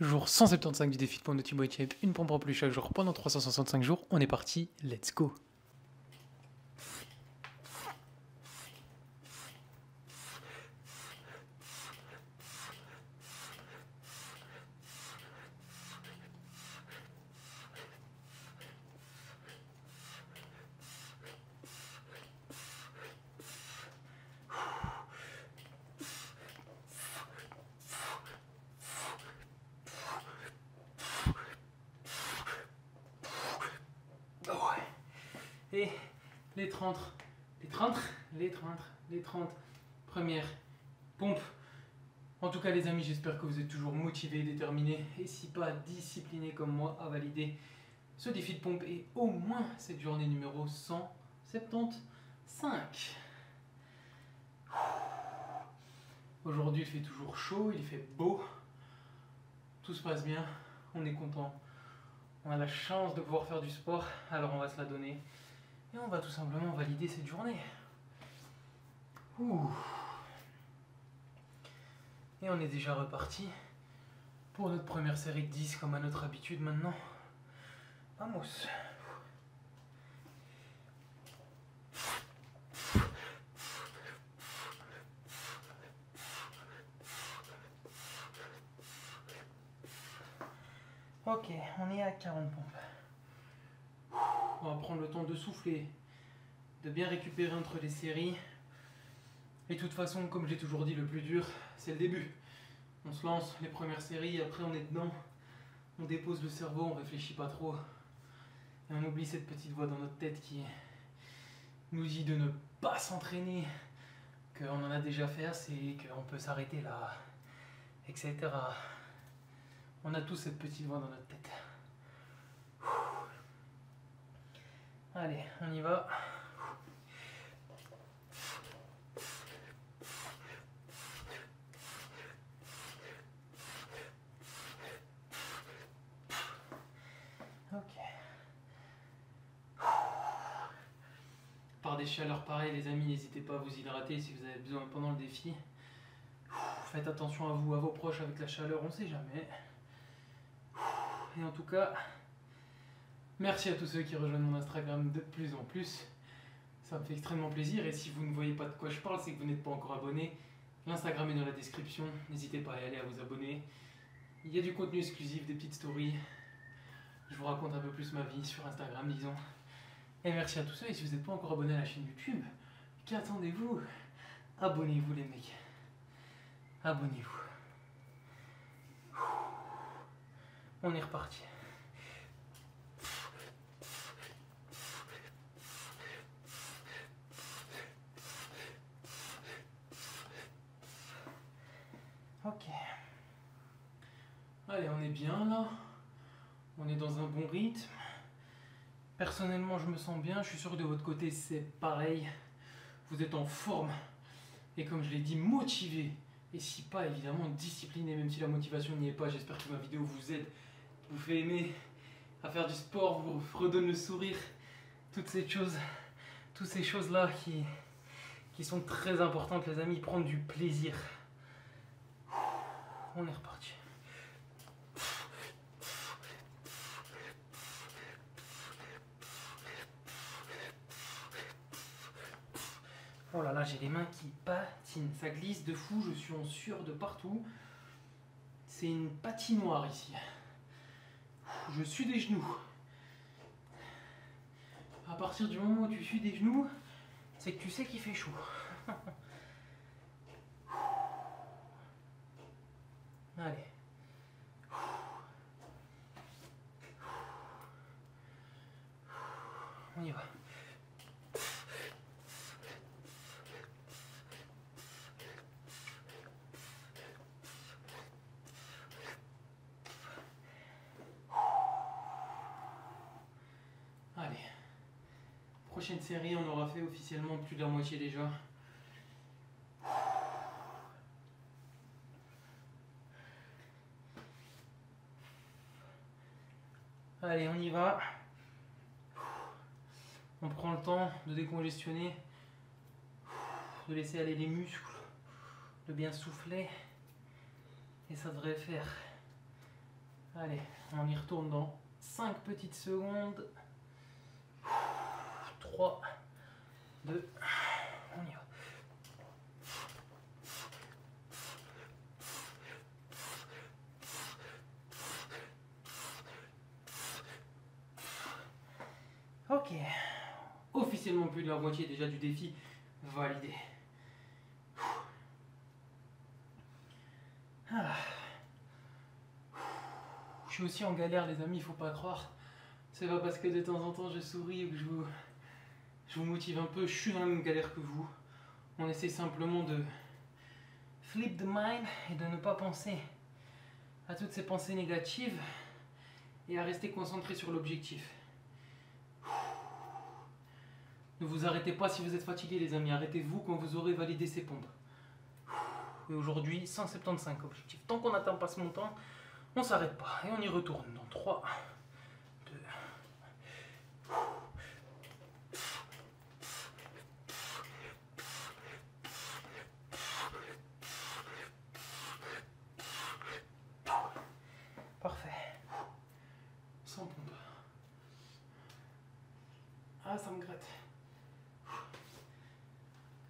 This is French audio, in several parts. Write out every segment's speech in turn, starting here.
Jour 175 du défi de pompe de T-Boy Shape, une pompe en plus chaque jour pendant 365 jours. On est parti, let's go. Et les 30 premières pompes. En tout cas les amis, j'espère que vous êtes toujours motivés, déterminés et si pas disciplinés comme moi à valider ce défi de pompe et au moins cette journée numéro 175. Aujourd'hui il fait toujours chaud, il fait beau, tout se passe bien, on est content, on a la chance de pouvoir faire du sport, alors on va se la donner. Et on va tout simplement valider cette journée. Ouh. Et on est déjà reparti pour notre première série de 10 comme à notre habitude maintenant. Vamos. Ok, on est à 40 pompes. On va prendre le temps de souffler, de bien récupérer entre les séries. Et de toute façon, comme je l'ai toujours dit, le plus dur, c'est le début. On se lance les premières séries, après on est dedans, on dépose le cerveau, on réfléchit pas trop. Et on oublie cette petite voix dans notre tête qui nous dit de ne pas s'entraîner, qu'on en a déjà fait assez, qu'on peut s'arrêter là, etc. On a tous cette petite voix dans notre tête. Allez, on y va. Ok. Par des chaleurs pareilles, les amis, n'hésitez pas à vous hydrater si vous avez besoin pendant le défi. Faites attention à vous, à vos proches avec la chaleur, on ne sait jamais. Et en tout cas, merci à tous ceux qui rejoignent mon Instagram de plus en plus. Ça me fait extrêmement plaisir et si vous ne voyez pas de quoi je parle, c'est que vous n'êtes pas encore abonné. L'Instagram est dans la description, n'hésitez pas à y aller, à vous abonner. Il y a du contenu exclusif, des petites stories. Je vous raconte un peu plus ma vie sur Instagram, disons. Et merci à tous ceux, et si vous n'êtes pas encore abonné à la chaîne YouTube, qu'attendez-vous? Abonnez-vous les mecs. Abonnez-vous. On est reparti. Ok. Allez, on est bien là. On est dans un bon rythme. Personnellement, je me sens bien. Je suis sûr que de votre côté, c'est pareil. Vous êtes en forme. Et comme je l'ai dit, motivé. Et si pas, évidemment, discipliné. Même si la motivation n'y est pas, j'espère que ma vidéo vous aide, vous fait aimer à faire du sport, vous redonne le sourire. Toutes ces choses-là qui sont très importantes, les amis. Prendre du plaisir. On est reparti. Oh là là, j'ai les mains qui patinent, ça glisse de fou, je suis en sueur de partout. C'est une patinoire ici. Je suis des genoux. À partir du moment où tu suis des genoux, c'est que tu sais qu'il fait chaud. Allez. On y va. Allez. Prochaine série, on aura fait officiellement plus de la moitié déjà. Allez, on y va. On prend le temps de décongestionner, de laisser aller les muscles, de bien souffler. Et ça devrait faire Allez, on y retourne dans 5 petites secondes. 3, 2, on y va. Ok, officiellement plus de la moitié déjà du défi validé. Ah. Je suis aussi en galère les amis, il faut pas croire. C'est pas parce que de temps en temps je souris ou que je vous motive un peu, je suis dans la même galère que vous. On essaie simplement de flip the mind et de ne pas penser à toutes ces pensées négatives et à rester concentré sur l'objectif. Ne vous arrêtez pas si vous êtes fatigué les amis, arrêtez-vous quand vous aurez validé ces pompes. Et aujourd'hui, 175 objectifs. Tant qu'on n'atteint pas ce montant, on ne s'arrête pas. Et on y retourne dans 3, 2... Parfait. 100 pompes. Ah, ça me gratte.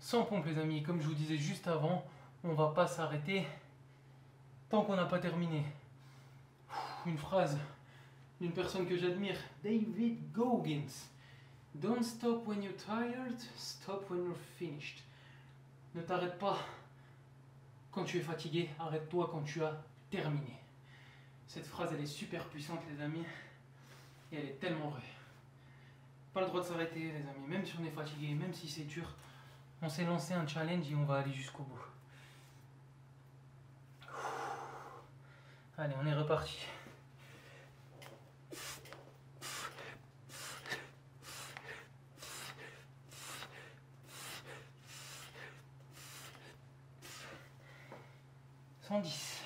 100 pompes les amis, comme je vous disais juste avant, on va pas s'arrêter tant qu'on n'a pas terminé. Une phrase d'une personne que j'admire, David Goggins. Don't stop when you're tired, stop when you're finished. Ne t'arrête pas quand tu es fatigué, arrête-toi quand tu as terminé. Cette phrase elle est super puissante les amis, et elle est tellement vraie. Pas le droit de s'arrêter les amis, même si on est fatigué, même si c'est dur. On s'est lancé un challenge et on va aller jusqu'au bout. Allez, on est reparti. « 110.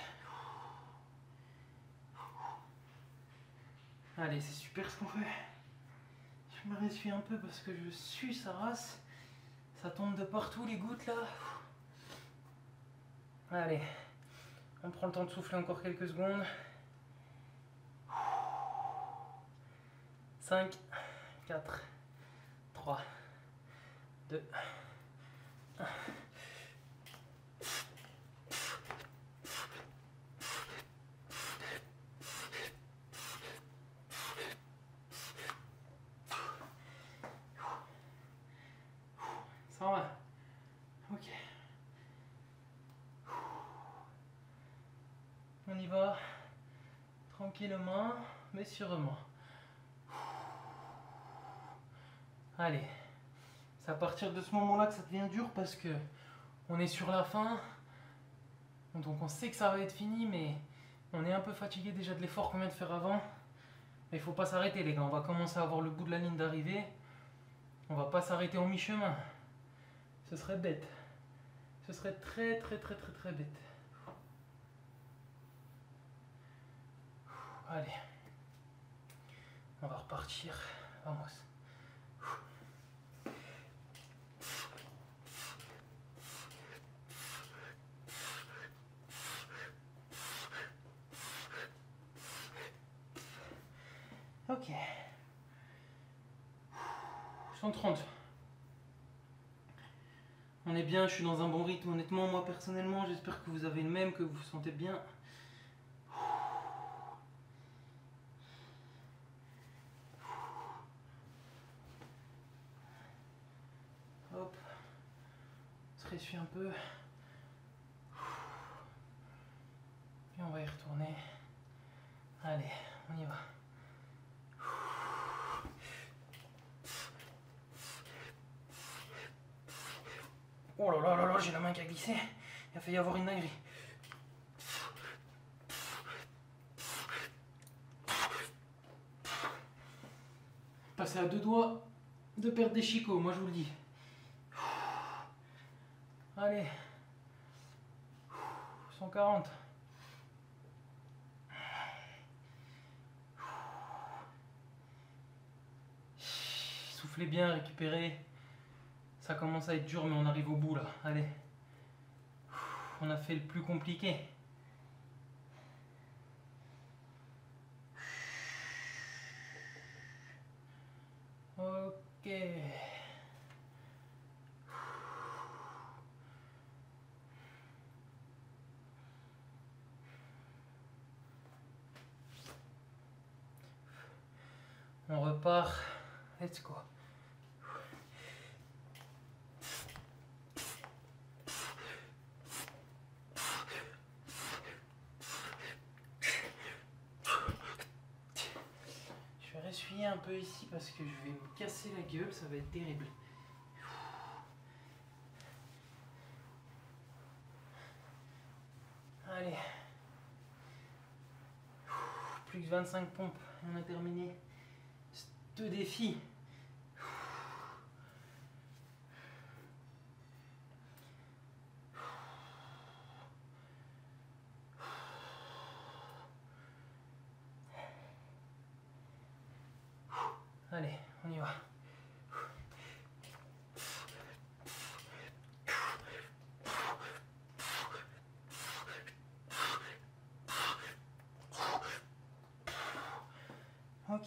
Allez, c'est super ce qu'on fait. Je me ressuie un peu parce que je sue sa race. Ça tombe de partout les gouttes là. Allez, on prend le temps de souffler encore quelques secondes. 5, 4, 3, 2, 1. Ça va. Ok. On y va tranquillement, mais sûrement. Allez. C'est à partir de ce moment-là que ça devient dur parce que on est sur la fin. Donc on sait que ça va être fini, mais on est un peu fatigué déjà de l'effort qu'on vient de faire avant. Mais il faut pas s'arrêter les gars, on va commencer à avoir le bout de la ligne d'arrivée. On va pas s'arrêter en mi-chemin. Ce serait bête. Ce serait très bête. Allez. On va repartir. Vamos. Ok. 130. On est bien, je suis dans un bon rythme. Honnêtement, moi personnellement, j'espère que vous avez le même, que vous vous sentez bien. Hop. On se ressuie un peu. Et on va y retourner. Allez, on y va. Oh là là là là, j'ai la main qui a glissé. Il a failli y avoir une dinguerie. Passer à 2 doigts de perdre des chicots, moi je vous le dis. Allez. 140. Soufflez bien, récupérez. Ça commence à être dur, mais on arrive au bout là. Allez. On a fait le plus compliqué. Ok. On repart. Let's go. Je vais essuyer un peu ici parce que je vais me casser la gueule, ça va être terrible. Allez. Plus que 25 pompes et on a terminé ce défi. Allez, on y va. Ok.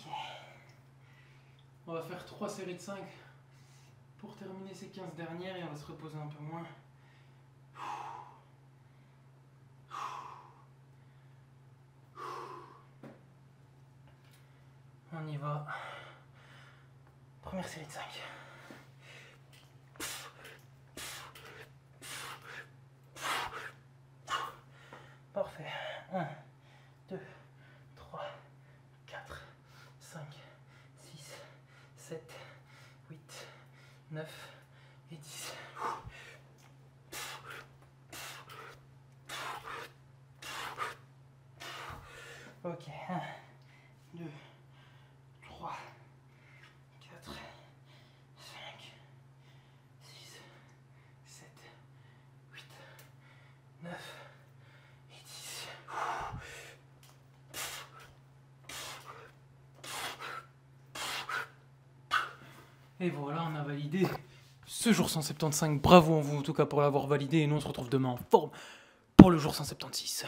On va faire 3 séries de 5 pour terminer ces 15 dernières et on va se reposer un peu moins. On y va. Première série de 5. Parfait. 1, 2, 3, 4, 5, 6, 7, 8, 9 et 10. Ok. 1, 2, 3, 4, 5, 6, 7, 8, 9 et 10. Et voilà, on a validé ce jour 175. Bravo à vous en tout cas pour l'avoir validé et nous on se retrouve demain en forme pour le jour 176.